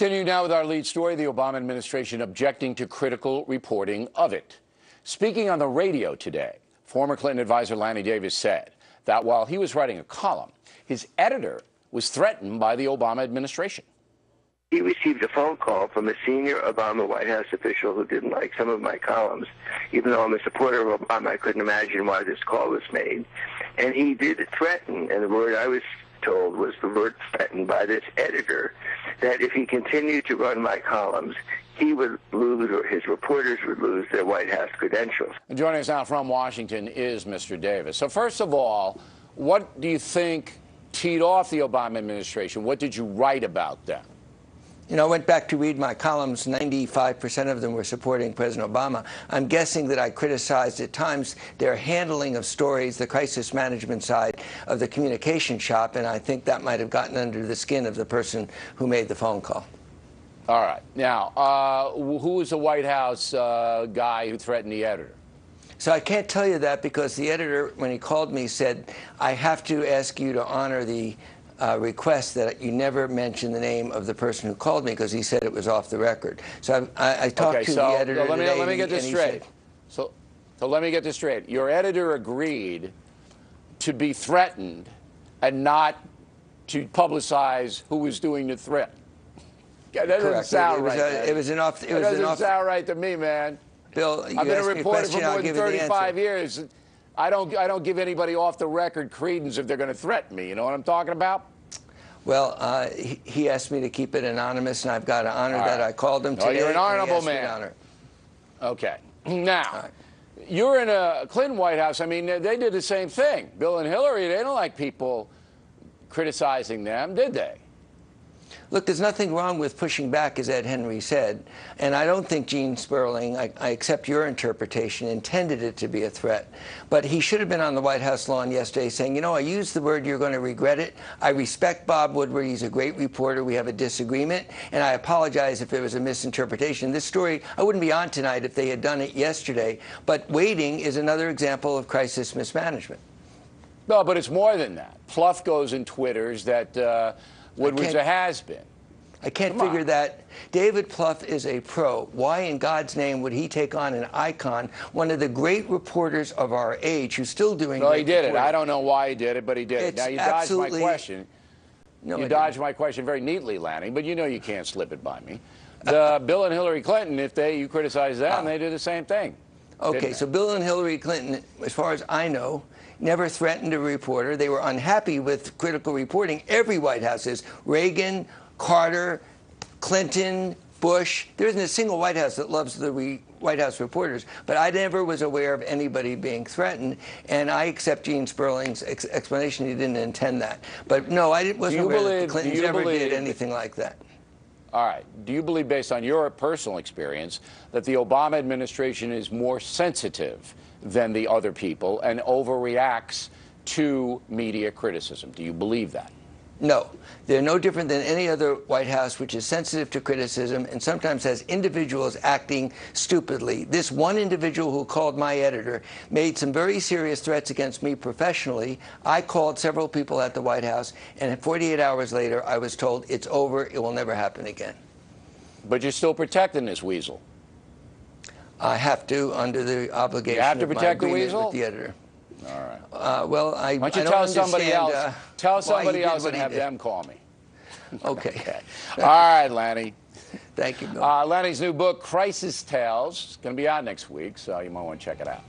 Continuing now with our lead story, the Obama administration objecting to critical reporting of it. Speaking on the radio today, former Clinton advisor Lanny Davis said that while he was writing a column, his editor was threatened by the Obama administration. He received a phone call from a senior Obama White House official who didn't like some of my columns. Even though I'm a supporter of Obama, I couldn't imagine why this call was made. And he did threaten, and the word I was told was the word threatened by this editor, that if he continued to run my columns, he would lose, or his reporters would lose, their White House credentials. And joining us now from Washington is Mr. Davis. So first of all, what do you think teed off the Obama administration? What did you write about them? You know, I went back to read my columns. 95% of them were supporting President Obama. I'm guessing that I criticized at times their handling of stories, the crisis management side of the communication shop, and I think that might have gotten under the skin of the person who made the phone call. All right. Now, who was the White House guy who threatened the editor? So I can't tell you that because the editor, when he called me, said, I have to ask you to honor the request that you never mention the name of the person who called me because he said it was off the record. So I talked to the editor today, let me get this straight. So let me get this straight. Your editor agreed to be threatened and not to publicize who was doing the threat. Yeah, that doesn't sound right. It doesn't sound right to me, man. Bill, I've been a reporter for more than 35 years. I don't give anybody off the record credence if they're going to threaten me. You know what I'm talking about? Well, he asked me to keep it anonymous, and I've got to honor that. I called him today. You're an honorable man. Okay. Now, you're in a Clinton White House. I mean, they did the same thing. Bill and Hillary, they don't like people criticizing them, did they? Look, there's nothing wrong with pushing back, as Ed Henry said, and I don't think Gene Sperling, I accept your interpretation, intended it to be a threat. But he should have been on the White House lawn yesterday saying, you know, I used the word, you're going to regret it. I respect Bob Woodward. He's a great reporter. We have a disagreement, and I apologize if it was a misinterpretation. This story, I wouldn't be on tonight if they had done it yesterday, but waiting is another example of crisis mismanagement. No, but it's more than that. Pluff goes and twitters that Woodward's a has-been. I can't figure that. David Pluff is a pro. Why in God's name would he take on an icon, one of the great reporters of our age, who's still doing Well, he did it. I don't know why he did it, but he did it. Now, you dodged my question. No, you dodged my question very neatly, Lanny, but you know you can't slip it by me. Bill and Hillary Clinton, you criticize them, they do the same thing. Okay, so Bill and Hillary Clinton, as far as I know, never threatened a reporter. They were unhappy with critical reporting. Every White House is. Reagan, Carter, Clinton, Bush. There isn't a single White House that loves the White House reporters. But I never was aware of anybody being threatened, and I accept Gene Sperling's explanation. He didn't intend that. But no, I wasn't aware that the Clintons ever did anything like that. All right. Do you believe, based on your personal experience, that the Obama administration is more sensitive than the other people and overreacts to media criticism? Do you believe that? No. They're no different than any other White House, which is sensitive to criticism and sometimes has individuals acting stupidly. This one individual who called my editor made some very serious threats against me professionally. I called several people at the White House, and 48 hours later, I was told it's over, it will never happen again. But you're still protecting this weasel. I have to, under the obligation you have to protect of my the agreement weasel? with the editor. All right. Well, why don't you tell somebody else? Tell somebody else and have them call me. Okay. All right, Lanny. Thank you, Bill. Lanny's new book, Crisis Tales, is going to be out next week, so you might want to check it out.